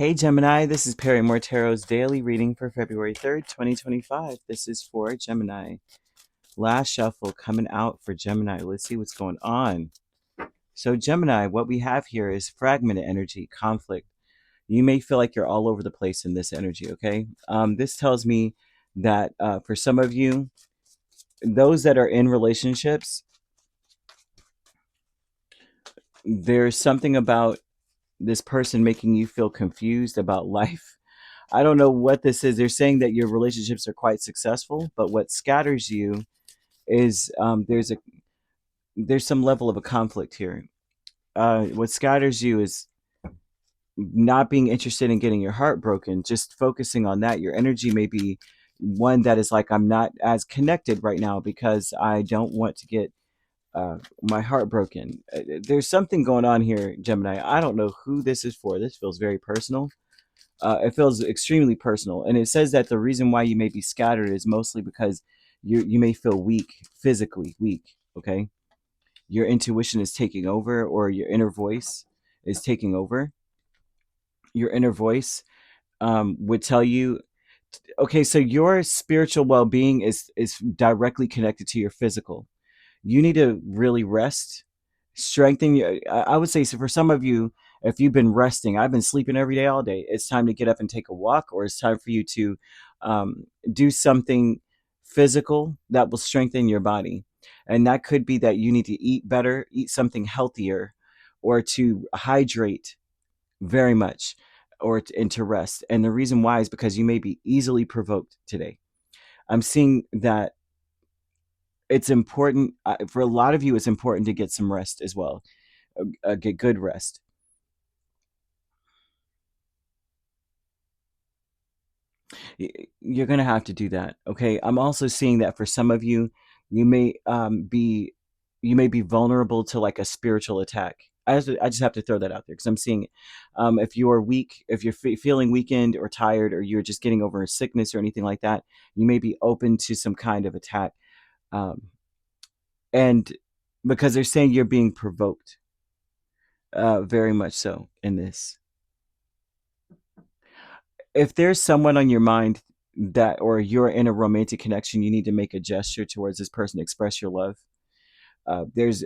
Hey Gemini, this is Perrymore Tarot's daily reading for February 3rd, 2025. This is for Gemini. Last shuffle coming out for Gemini. Let's see what's going on. So Gemini, what we have here is fragmented energy, conflict. You may feel like you're all over the place in this energy, okay? This tells me that for some of you, those that are in relationships, there's something about this person making you feel confused about life. I don't know what this is. They're saying that your relationships are quite successful, but what scatters you is there's some level of a conflict here. What scatters you is not being interested in getting your heart broken, just focusing on that. Your energy may be one that is like, I'm not as connected right now because I don't want to get my heart broken. There's something going on here, Gemini. I don't know who this is for. This feels very personal. It feels extremely personal. And it says that the reason why you may be scattered is mostly because you may feel weak, physically weak, okay? Your intuition is taking over, or your inner voice is taking over. Your inner voice would tell you, okay, so your spiritual well-being is directly connected to your physical. You need to really rest, strengthen your, I would say, so for some of you, if you've been resting, I've been sleeping every day all day, it's time to get up and take a walk, or it's time for you to do something physical that will strengthen your body. And that could be that you need to eat better, eat something healthier, or to hydrate very much, and to rest. And the reason why is because you may be easily provoked today. I'm seeing that it's important for a lot of you. It's important to get some rest as well. Get good rest. You're gonna have to do that, okay? I'm also seeing that for some of you, you may be vulnerable to like a spiritual attack. I just have to throw that out there because I'm seeing it. If you are weak, if you're feeling weakened or tired, or you're just getting over a sickness or anything like that, you may be open to some kind of attack. Um, and because they're saying you're being provoked, very much so in this. If there's someone on your mind that, or you're in a romantic connection, you need to make a gesture towards this person, express your love. There's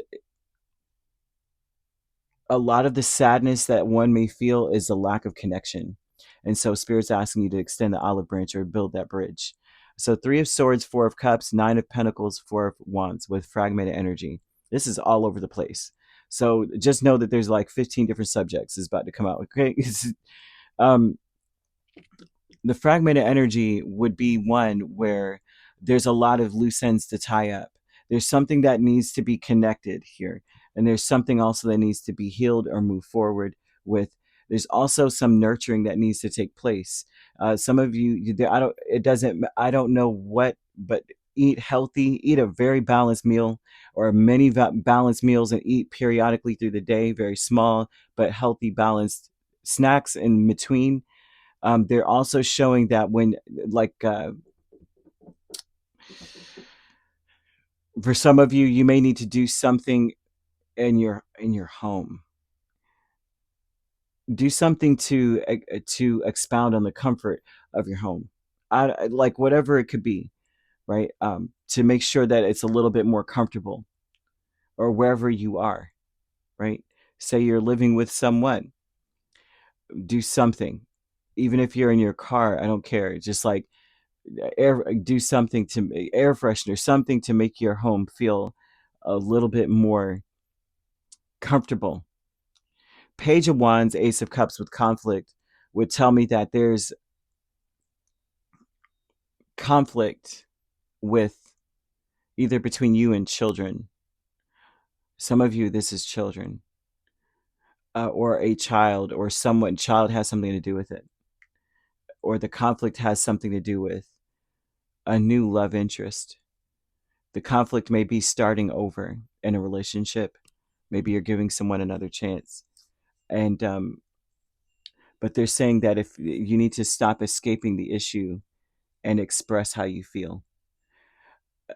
a lot of the sadness that one may feel is a lack of connection. And so Spirit's asking you to extend the olive branch or build that bridge. So 3 of Swords, 4 of Cups, 9 of Pentacles, 4 of Wands with fragmented energy. This is all over the place. So just know that there's like 15 different subjects is about to come out. Okay. um, the fragmented energy would be one where there's a lot of loose ends to tie up. There's something that needs to be connected here, and there's something also that needs to be healed or move forward with. There's also some nurturing that needs to take place. Some of you, I don't. It doesn't. I don't know what, but eat healthy. Eat a very balanced meal, or many balanced meals, and eat periodically through the day. Very small but healthy, balanced snacks in between. They're also showing that when, like, for some of you, you may need to do something in your home. Do something to expound on the comfort of your home. Like whatever it could be, right? To make sure that it's a little bit more comfortable, or wherever you are, right? Say you're living with someone, do something. Even if you're in your car, I don't care. Just like do something to air freshener, something to make your home feel a little bit more comfortable. Page of Wands, Ace of Cups with conflict would tell me that there's conflict with either between you and children. Some of you, this is children, or a child, or someone. Child has something to do with it, or the conflict has something to do with a new love interest. The conflict may be starting over in a relationship. Maybe you're giving someone another chance. And but they're saying that if you need to stop escaping the issue and express how you feel.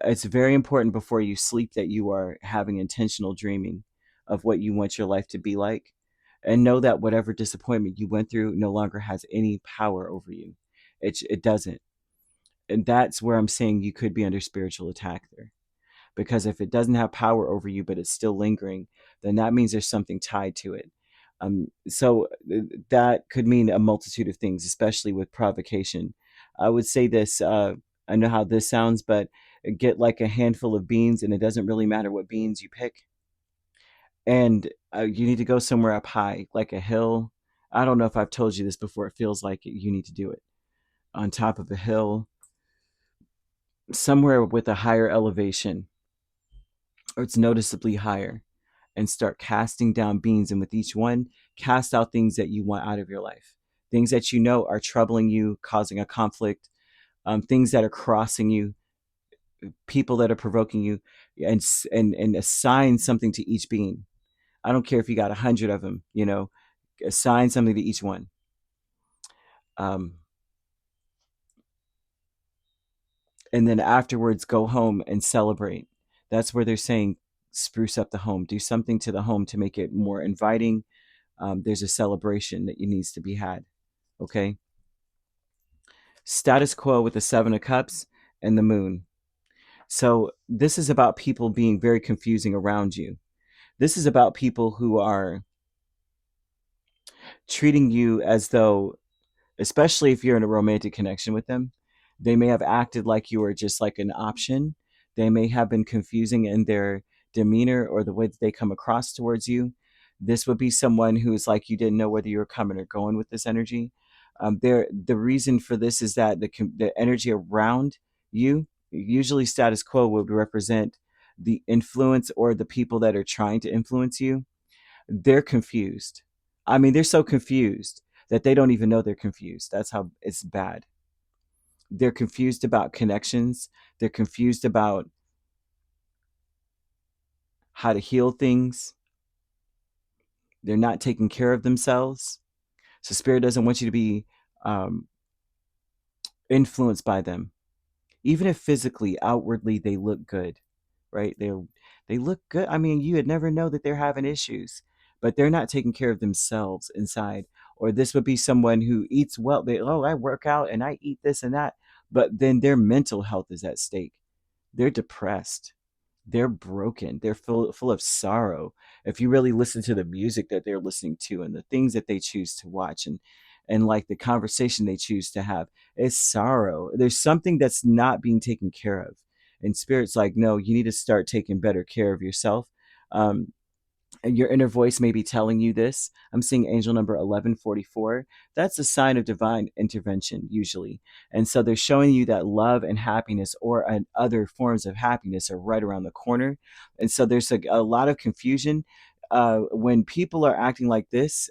It's very important before you sleep that you are having intentional dreaming of what you want your life to be like. and know that whatever disappointment you went through no longer has any power over you. It doesn't. And that's where I'm saying you could be under spiritual attack there. Because if it doesn't have power over you, but it's still lingering, then that means there's something tied to it. So that could mean a multitude of things, especially with provocation. I would say this. I know how this sounds, but get like a handful of beans, and it doesn't really matter what beans you pick. And you need to go somewhere up high, like a hill. I don't know if I've told you this before. It feels like it. You need to do it on top of a hill, somewhere with a higher elevation, or it's noticeably higher, and start casting down beans. And with each one, cast out things that you want out of your life, things that you know are troubling you, causing a conflict, things that are crossing you, people that are provoking you, and assign something to each being. I don't care if you got 100 of them, assign something to each one. Um, and then afterwards, go home and celebrate. That's where they're saying spruce up the home, do something to the home to make it more inviting. There's a celebration that needs to be had. Okay. Status quo with the Seven of Cups and the Moon. So this is about people being very confusing around you. This is about people who are treating you as though, especially if you're in a romantic connection with them, they may have acted like you were just like an option. They may have been confusing in their demeanor or the way that they come across towards you. This would be someone who's like you didn't know whether you were coming or going with this energy. The reason for this is that the energy around you, usually status quo, would represent the influence or the people that are trying to influence you. They're confused. I mean, they're so confused that they don't even know they're confused. That's how it's bad. They're confused about connections. They're confused about how to heal things. They're not taking care of themselves. So Spirit doesn't want you to be um, influenced by them, even if physically, outwardly, they look good, right? They look good. I mean, you would never know that they're having issues, but they're not taking care of themselves inside. Or this would be someone who eats well. I work out and I eat this and that, but then their mental health is at stake. They're depressed. They're broken. They're full of sorrow. If you really listen to the music that they're listening to and the things that they choose to watch, and like the conversation they choose to have, it's sorrow. There's something that's not being taken care of. And Spirit's like, no, you need to start taking better care of yourself. Um, and your inner voice may be telling you this. I'm seeing angel number 1144. That's a sign of divine intervention, usually. And so they're showing you that love and happiness, or other forms of happiness, are right around the corner. And so there's a lot of confusion when people are acting like this,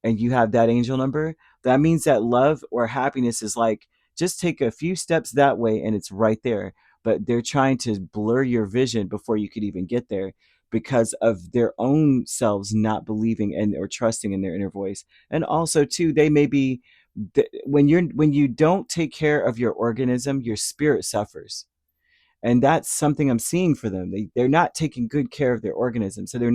and you have that angel number. That means that love or happiness is like, just take a few steps that way and it's right there. But they're trying to blur your vision before you could even get there, because of their own selves not believing and or trusting in their inner voice. And also too, they may be, when you don't take care of your organism, your spirit suffers. And that's something I'm seeing for them. They're not taking good care of their organism, so they're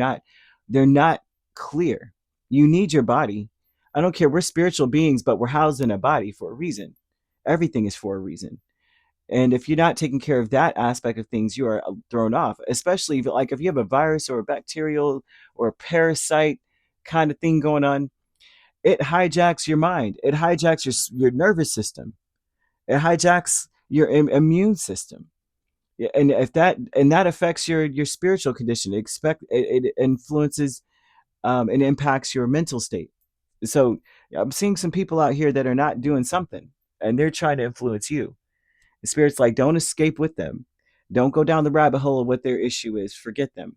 not clear. You need your body. I don't care, we're spiritual beings, but we're housed in a body for a reason. Everything is for a reason. And if you're not taking care of that aspect of things, you are thrown off. Especially if you have a virus or a bacterial or a parasite kind of thing going on, it hijacks your mind. It hijacks your nervous system. It hijacks your immune system. Yeah, and if that affects your spiritual condition, it influences and impacts your mental state. So I'm seeing some people out here that are not doing something, and they're trying to influence you. The Spirit's like, don't escape with them. Don't go down the rabbit hole of what their issue is. Forget them,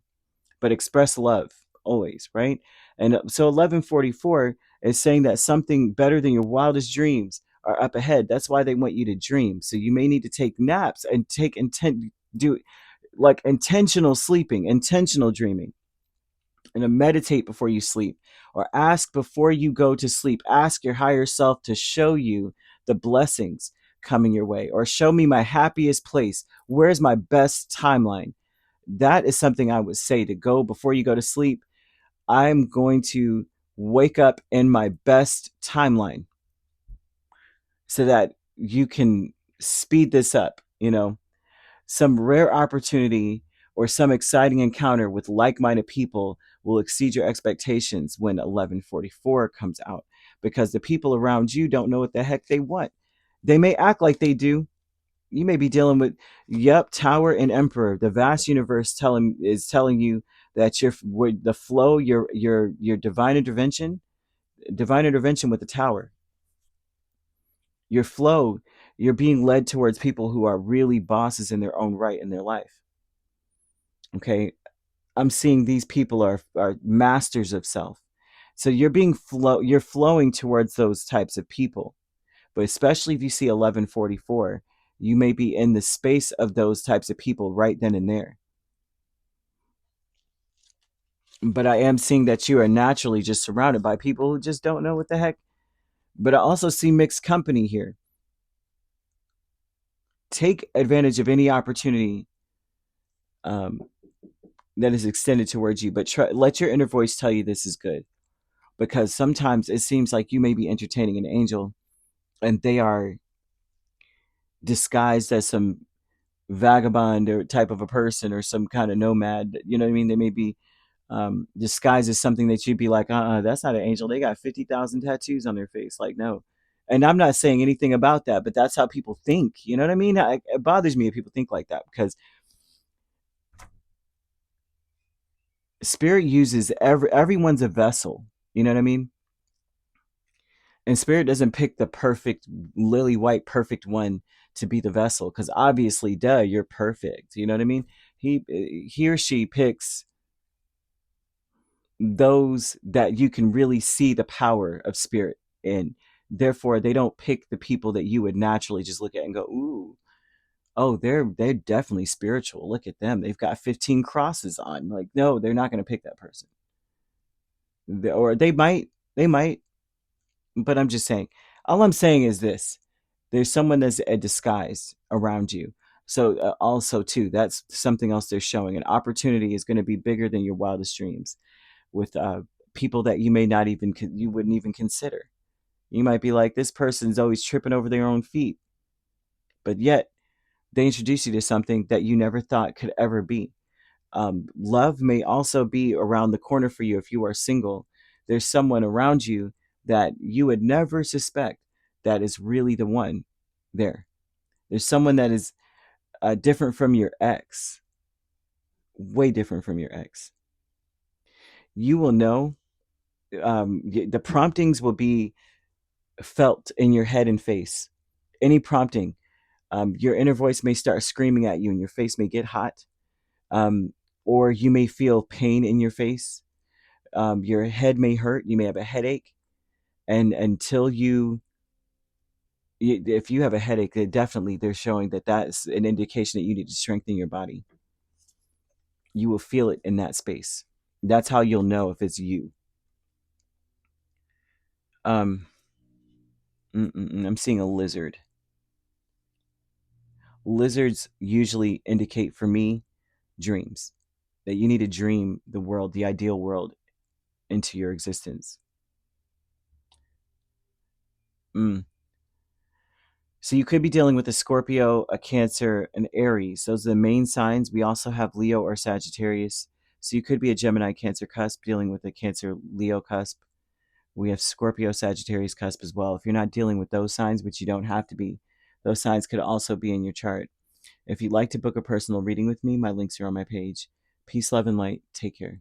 but express love always, right? And so 1144 is saying that something better than your wildest dreams are up ahead. That's why they want you to dream. So you may need to take naps and do like intentional sleeping, intentional dreaming, and to meditate before you sleep, or ask before you go to sleep. Ask your higher self to show you the blessings coming your way, or show me my happiest place. Where's my best timeline? That is something I would say to go before you go to sleep. I'm going to wake up in my best timeline so that you can speed this up, some rare opportunity or some exciting encounter with like-minded people will exceed your expectations when 1144 comes out, because the people around you don't know what the heck they want. They may act like they do. You may be dealing with, yep, Tower and Emperor. The vast universe is telling you that with the flow, your divine intervention with the Tower, your flow, you're being led towards people who are really bosses in their own right in their life. Okay, I'm seeing these people are masters of self. So you're flowing towards those types of people. But especially if you see 1144, you may be in the space of those types of people right then and there. But I am seeing that you are naturally just surrounded by people who just don't know what the heck. But I also see mixed company here. Take advantage of any opportunity um, that is extended towards you, but let your inner voice tell you this is good. Because sometimes it seems like you may be entertaining an angel and they are disguised as some vagabond or type of a person or some kind of nomad. You know what I mean? They may be disguised as something that you'd be like, that's not an angel. They got 50,000 tattoos on their face. Like, no. And I'm not saying anything about that, but that's how people think. You know what I mean? It bothers me if people think like that, because spirit uses everyone's a vessel. You know what I mean? And spirit doesn't pick the perfect lily white perfect one to be the vessel, because obviously, duh, you're perfect. You know what I mean? He or she picks those that you can really see the power of spirit in. Therefore, they don't pick the people that you would naturally just look at and go, ooh, oh, they're definitely spiritual. Look at them. They've got 15 crosses on. Like, no, they're not going to pick that person. Or they might, but I'm just saying. All I'm saying is this: there's someone that's a disguise around you. So also too, that's something else they're showing. An opportunity is going to be bigger than your wildest dreams, with people that you may not even you wouldn't even consider. You might be like, this person's always tripping over their own feet, but yet they introduce you to something that you never thought could ever be. Love may also be around the corner for you if you are single. There's someone around you that you would never suspect that is really the one there. There's someone that is different from your ex, way different from your ex. You will know, the promptings will be felt in your head and face. Any prompting, your inner voice may start screaming at you and your face may get hot, um, or you may feel pain in your face. Your head may hurt. You may have a headache. And until if you have a headache, they're showing that that's an indication that you need to strengthen your body. You will feel it in that space. That's how you'll know if it's you. Um, I'm seeing a lizard. Lizards usually indicate for me dreams, that you need to dream the world, the ideal world, into your existence. Mm. So you could be dealing with a Scorpio, a Cancer, an Aries. Those are the main signs. We also have Leo or Sagittarius. So you could be a Gemini, Cancer cusp dealing with a Cancer, Leo cusp. We have Scorpio, Sagittarius cusp as well. If you're not dealing with those signs, which you don't have to be, those signs could also be in your chart. If you'd like to book a personal reading with me, my links are on my page. Peace, love, and light. Take care.